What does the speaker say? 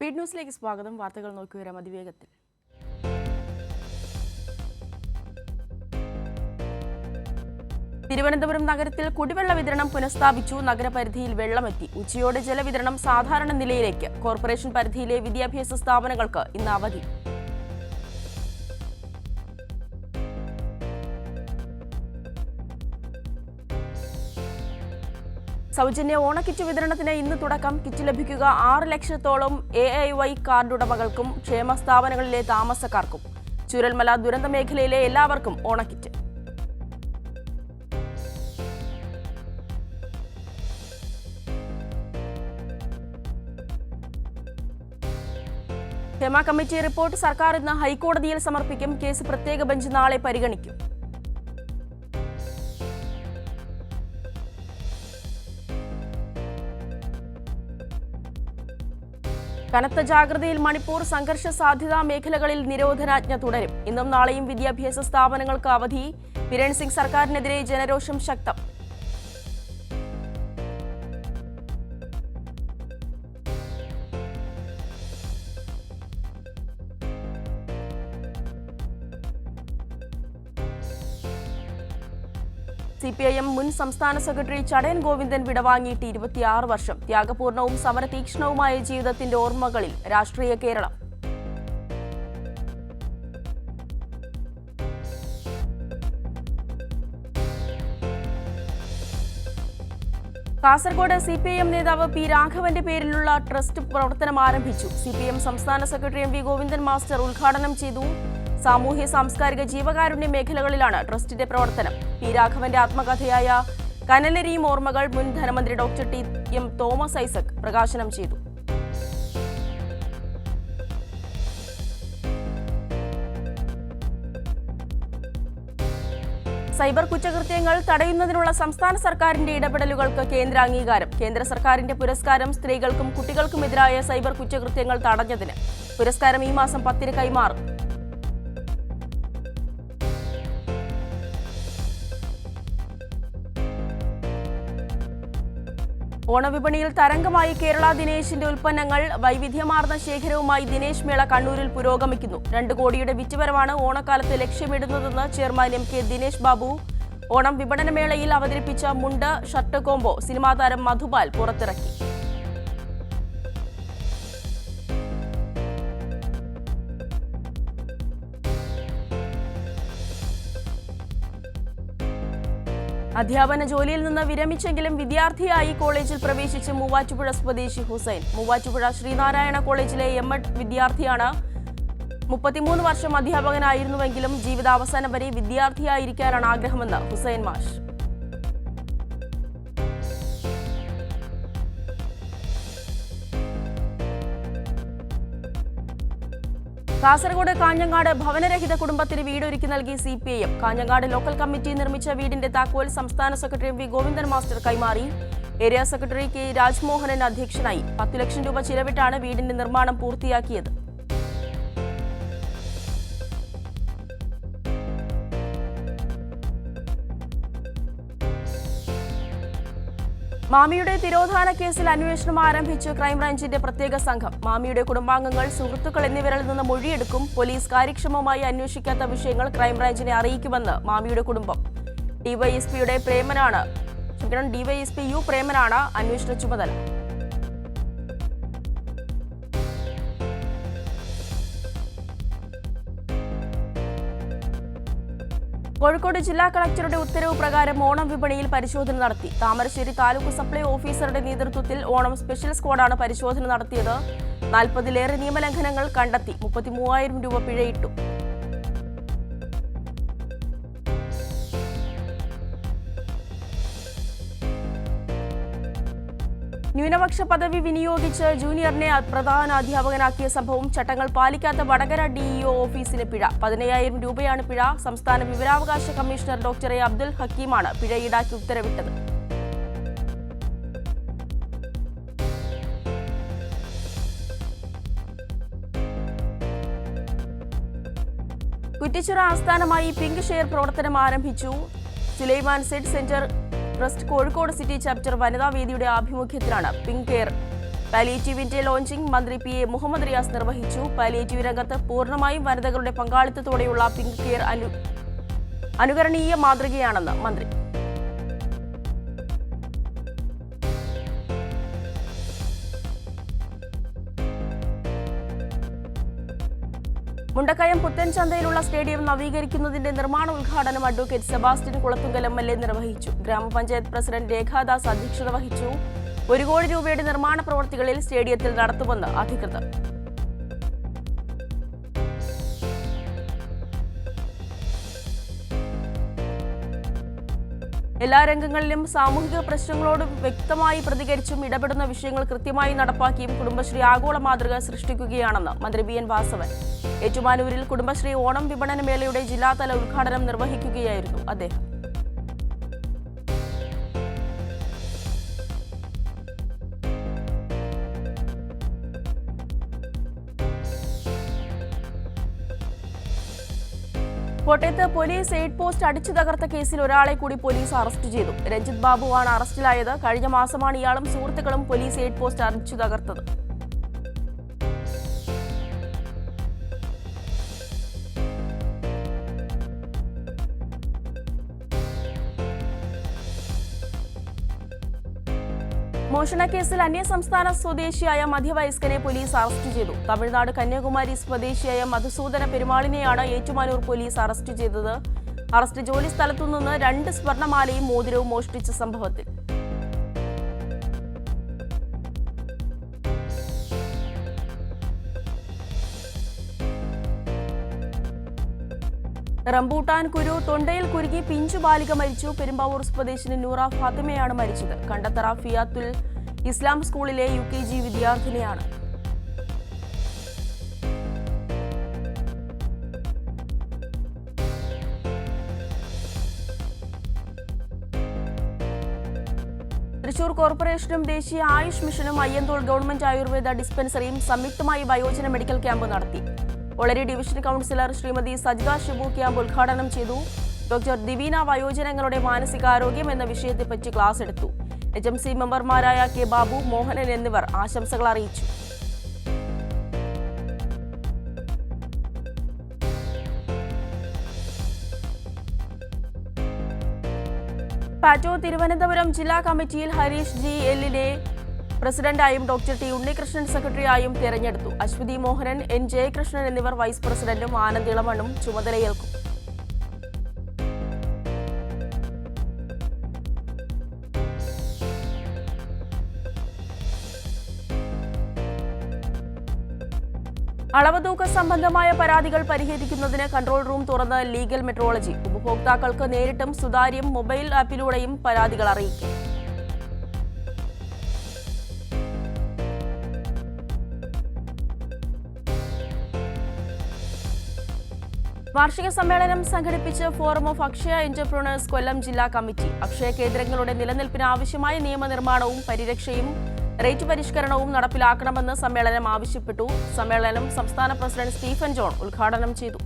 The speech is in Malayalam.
സ്പീഡ് ന്യൂസിലേക്ക് സ്വാഗതം. വാർത്തകൾ നോക്കിവരാം അതിവേഗത്തിൽ. തിരുവനന്തപുരം നഗരത്തിൽ കുടിവെള്ള വിതരണം പുനഃസ്ഥാപിച്ചു. നഗരപരിധിയിൽ വെള്ളമെത്തി. ഉച്ചയോടെ ജലവിതരണം സാധാരണ നിലയിലേക്ക്. കോർപ്പറേഷൻ പരിധിയിലെ വിദ്യാഭ്യാസ സ്ഥാപനങ്ങൾക്ക് ഇന്ന് അവധി. സൗജന്യ ഓണക്കിറ്റ് വിതരണത്തിന് ഇന്ന് തുടക്കം. കിറ്റ് ലഭിക്കുക 6 ലക്ഷത്തോളം AIY കാർഡ് ഉടമകൾക്കും ക്ഷേമ സ്ഥാപനങ്ങളിലെ താമസക്കാർക്കും. ചുരൽമല ദുരന്ത മേഖലയിലെ എല്ലാവർക്കും ഓണക്കിറ്റ്. ക്ഷേമ കമ്മിറ്റി റിപ്പോർട്ട് സർക്കാർ ഇന്ന് ഹൈക്കോടതിയിൽ സമർപ്പിക്കും. കേസ് പ്രത്യേക ബെഞ്ച് നാളെ പരിഗണിക്കും. കനത്ത ജാഗ്രതയിൽ മണിപ്പൂർ. സംഘർഷ സാധ്യതാ മേഖലകളിൽ നിരോധനാജ്ഞ തുടരും. ഇന്നും നാളെയും വിദ്യാഭ്യാസ സ്ഥാപനങ്ങൾക്ക് അവധി. ബിരൺ സിംഗ് സർക്കാരിനെതിരെ ജനരോഷം ശക്തം. CPIM മുൻ സംസ്ഥാന സെക്രട്ടറി ചടയൻ ഗോവിന്ദൻ വിടവാങ്ങിയിട്ട് 26 വർഷം. ത്യാഗപൂർണവും സമരതീക്ഷ്ണവുമായ ജീവിതത്തിന്റെ ഓർമ്മകളിൽ രാഷ്ട്രീയ കേരളം. കാസർഗോഡ് CPIM നേതാവ് P. രാഘവന്റെ പേരിലുള്ള ട്രസ്റ്റ് പ്രവർത്തനം ആരംഭിച്ചു. CPIM സംസ്ഥാന സെക്രട്ടറി MV ഗോവിന്ദൻ മാസ്റ്റർ ഉദ്ഘാടനം ചെയ്തു. സാമൂഹ്യ സാംസ്കാരിക ജീവകാരുണ്യ മേഖലകളിലാണ് ട്രസ്റ്റിന്റെ പ്രവർത്തനം. P. രാഘവന്റെ ആത്മകഥയായ കനലരിയും ഓർമ്മകൾ മുൻ ധനമന്ത്രി ഡോക്ടർ T.M. തോമസ് ഐസക് പ്രകാശനം ചെയ്തു. സൈബർ കുറ്റകൃത്യങ്ങൾ തടയുന്നതിനുള്ള സംസ്ഥാന സർക്കാരിന്റെ ഇടപെടലുകൾക്ക് കേന്ദ്ര അംഗീകാരം. കേന്ദ്ര സർക്കാരിന്റെ പുരസ്കാരം സ്ത്രീകൾക്കും കുട്ടികൾക്കുമെതിരായ സൈബർ കുറ്റകൃത്യങ്ങൾ തടഞ്ഞതിന്. പുരസ്കാരം ഈ മാസം 10 കൈമാറും. ഓണവിപണിയിൽ തരംഗമായി കേരള ദിനേശിന്റെ ഉൽപ്പന്നങ്ങൾ. വൈവിധ്യമാർന്ന ശേഖരവുമായി ദിനേശ് മേള കണ്ണൂരിൽ പുരോഗമിക്കുന്നു. 2 കോടിയുടെ വിറ്റുവരവാണ് ഓണക്കാലത്ത് ലക്ഷ്യമിടുന്നതെന്ന് ചെയർമാൻ MK ദിനേശ് ബാബു. ഓണം വിപണനമേളയിൽ അവതരിപ്പിച്ച മുണ്ട് ഷർട്ട് കോംബോ സിനിമാ താരം മധുപാൽ പുറത്തിറക്കി. അധ്യാപന ജോലിയിൽ നിന്ന് വിരമിച്ചെങ്കിലും വിദ്യാർത്ഥിയായി കോളേജിൽ പ്രവേശിച്ച് മൂവാറ്റുപുഴ സ്വദേശി ഹുസൈൻ. മൂവാറ്റുപുഴ ശ്രീനാരായണ കോളേജിലെ M.Ed വിദ്യാർത്ഥിയാണ്. 33 വർഷം അധ്യാപകനായിരുന്നുവെങ്കിലും ജീവിതാവസാനം വരെ വിദ്യാർത്ഥിയായിരിക്കാനാണ് ആഗ്രഹമെന്ന് ഹുസൈൻ മാഷ്. കാസർഗോഡ് കാഞ്ഞങ്ങാട് ഭവനരഹിത കുടുംബത്തിന് വീടൊരുക്കി നൽകി CPIM. കാഞ്ഞങ്ങാട് ലോക്കൽ കമ്മിറ്റി നിർമ്മിച്ച വീടിന്റെ താക്കോൽ സംസ്ഥാന സെക്രട്ടറി MV ഗോവിന്ദൻ മാസ്റ്റർ കൈമാറി. Area secretary K. രാജ്മോഹനൻ അധ്യക്ഷനായി. 10 ലക്ഷം രൂപ ചിലവിട്ടാണ് വീടിന്റെ നിർമ്മാണം പൂർത്തിയാക്കിയത്. മാമിയുടെ തിരോധാന കേസിൽ അന്വേഷണം ആരംഭിച്ചു ക്രൈംബ്രാഞ്ചിന്റെ പ്രത്യേക സംഘം. മാമിയുടെ കുടുംബാംഗങ്ങൾ, സുഹൃത്തുക്കൾ എന്നിവരിൽ നിന്ന് മൊഴിയെടുക്കും. പോലീസ് കാര്യക്ഷമമായി അന്വേഷിക്കാത്ത വിഷയങ്ങൾ ക്രൈംബ്രാഞ്ചിനെ അറിയിക്കുമെന്ന് മാമിയുടെ കുടുംബം. DYSP U. പ്രേമനാണ് അന്വേഷണ ചുമതല. കോഴിക്കോട് ജില്ലാ കളക്ടറുടെ ഉത്തരവ് പ്രകാരം ഓണം വിപണിയിൽ പരിശോധന നടത്തി. താമരശ്ശേരി താലൂക്ക് സപ്ലൈ ഓഫീസറുടെ നേതൃത്വത്തിൽ ഓണം സ്പെഷ്യൽ സ്ക്വാഡാണ് പരിശോധന നടത്തിയത്. 40-ലേറെ നിയമലംഘനങ്ങൾ കണ്ടെത്തി. 33,000 രൂപ പിഴയിട്ടു. ന്യൂനപക്ഷ പദവി വിനിയോഗിച്ച് ജൂനിയറിനെ പ്രധാന അധ്യാപകനാക്കിയ സംഭവം. ചട്ടങ്ങൾ പാലിക്കാത്ത വടകര DEO ഓഫീസിന് പിഴ. 15,000 രൂപയാണ് പിഴ. സംസ്ഥാന വിവരാവകാശ കമ്മീഷണർ ഡോക്ടർ A. അബ്ദുൽ ഹക്കീമാണ് പിഴ ഈടാക്കി ഉത്തരവിട്ടത്. കുറ്റിച്ചിറ ആസ്ഥാനമായി പിങ്ക് ഷെയർ പ്രവർത്തനം ആരംഭിച്ചു. Sulaiman Sait centre trust Kozhikode city chapter വനിതാ വേദിയുടെ ആഭിമുഖ്യത്തിലാണ് പിങ്ക് കെയർ പാലിയേറ്റീവിന്റെ ലോഞ്ചിംഗ് മന്ത്രി PA മുഹമ്മദ് റിയാസ് നിർവഹിച്ചു. പാലിയേറ്റീവ് രംഗത്ത് പൂർണ്ണമായും വനിതകളുടെ പങ്കാളിത്തത്തോടെയുള്ള പിങ്ക് കെയർ അനുകരണീയ മാതൃകയാണെന്ന് മന്ത്രി. മുണ്ടക്കയം പുത്തൻചന്തയിലുള്ള സ്റ്റേഡിയം നവീകരിക്കുന്നതിന്റെ നിർമ്മാണ ഉദ്ഘാടനം അഡ്വക്കേറ്റ് സെബാസ്റ്റ്യൻ കുളത്തുങ്കൽ MLA നിർവഹിച്ചു. ഗ്രാമപഞ്ചായത്ത് പ്രസിഡന്റ് രേഖാദാസ് അധ്യക്ഷത വഹിച്ചു. 1 കോടി രൂപയുടെ നിർമ്മാണ പ്രവൃത്തികളിൽ സ്റ്റേഡിയത്തിൽ നടത്തുമെന്ന് അധികൃതർ. എല്ലാ രംഗങ്ങളിലും സാമൂഹിക പ്രശ്നങ്ങളോട് വ്യക്തമായി പ്രതികരിച്ചും ഇടപെടുന്ന വിഷയങ്ങൾ കൃത്യമായി നടപ്പാക്കിയും കുടുംബശ്രീ ആഗോള മാതൃക സൃഷ്ടിക്കുകയാണെന്ന് മന്ത്രി BN വാസവൻ. ഏറ്റുമാനൂരിൽ കുടുംബശ്രീ ഓണം വിപണന മേളയുടെ ജില്ലാതല ഉദ്ഘാടനം നിർവഹിക്കുകയായിരുന്നു അദ്ദേഹം. കോട്ടയത്ത് പോലീസ് എയ്ഡ് പോസ്റ്റ് അടിച്ചു തകർത്ത കേസിൽ ഒരാളെ കൂടി പോലീസ് അറസ്റ്റ് ചെയ്തു. രഞ്ജിത്ത് ബാബുവാണ് അറസ്റ്റിലായത്. കഴിഞ്ഞ മാസമാണ് ഇയാളും സുഹൃത്തുക്കളും പോലീസ് എയ്ഡ് പോസ്റ്റ് അടിച്ചു തകർത്തത്. മോഷണക്കേസിൽ അന്യസംസ്ഥാന സ്വദേശിയായ മധ്യവയസ്കനെ പോലീസ് അറസ്റ്റ് ചെയ്തു. തമിഴ്നാട് കന്യാകുമാരി സ്വദേശിയായ മധുസൂദന പെരുമാളിനെയാണ് ഏറ്റുമാനൂർ പോലീസ് അറസ്റ്റ് ചെയ്തത്. അറസ്റ്റ് ജോലി സ്ഥലത്തുനിന്ന് 2 സ്വർണമാലയും മോതിരവും മോഷ്ടിച്ച സംഭവത്തിൽ. റംബൂട്ടാൻ കുരു തൊണ്ടയിൽ കുരുങ്ങി പിഞ്ചു ബാലിക മരിച്ചു. പെരുമ്പാവൂർ സ്വദേശിനി നൂറ ഫാത്തിമയാണ് മരിച്ചത്. കണ്ടത്തറ ഫിയാത്തുൽ ഇസ്ലാം സ്കൂളിലെ UKG വിദ്യാർത്ഥിനിയാണ്. തൃശൂർ കോർപ്പറേഷനും ദേശീയ ആയുഷ് മിഷനും അയ്യന്തോൾ ഗവൺമെന്റ് ആയുർവേദ ഡിസ്പെൻസറിയും സംയുക്തമായി വയോജന മെഡിക്കൽ ക്യാമ്പ് നടത്തി. Olari division councillor Shrimati Sajitha Shibu camp ഉദ്ഘാടനം ചെയ്തു. ഡോക്ടർ ദിവീന വയോജനങ്ങളുടെ മാനസികാരോഗ്യം എന്ന വിഷയത്തെപ്പറ്റി ക്ലാസ് എടുത്തു. HMC മെമ്പർമാരായ K ബാബു, മോഹനൻ എന്നിവർ ആശംസകൾ അറിയിച്ചു. പാറ്റോ തിരുവനന്തപുരം ജില്ലാ കമ്മിറ്റിയിൽ ഹരീഷ് GL പ്രസിഡന്റായും ഡോക്ടർ T ഉണ്ണികൃഷ്ണൻ സെക്രട്ടറിയായും തെരഞ്ഞെടുത്തു. അശ്വതി മോഹനൻ, N ജയകൃഷ്ണൻ എന്നിവർ വൈസ് പ്രസിഡന്റും ആനന്ദ് ഇളമണ്ണും ചുമതലയേൽക്കും. അളവുതൂക്ക സംബന്ധമായ പരാതികൾ പരിഹരിക്കുന്നതിന് കൺട്രോൾ റൂം തുറന്ന് ലീഗൽ മെട്രോളജി. ഉപഭോക്താക്കൾക്ക് നേരിട്ടും സുതാര്യം മൊബൈൽ ആപ്പിലൂടെയും പരാതികൾ അറിയിക്കും. വാർഷിക സമ്മേളനം സംഘടിപ്പിച്ച് ഫോറം ഓഫ് അക്ഷയ എന്റർപ്രണേഴ്സ് കൊല്ലം ജില്ലാ കമ്മിറ്റി. അക്ഷയ കേന്ദ്രങ്ങളുടെ നിലനിൽപ്പിന് ആവശ്യമായ നിയമനിർമ്മാണവും പരിരക്ഷയും റേറ്റ് പരിഷ്കരണവും നടപ്പിലാക്കണമെന്ന് സമ്മേളനം ആവശ്യപ്പെട്ടു. സമ്മേളനം സംസ്ഥാന പ്രസിഡന്റ് സ്റ്റീഫൻ ജോൺ ഉദ്ഘാടനം ചെയ്തു.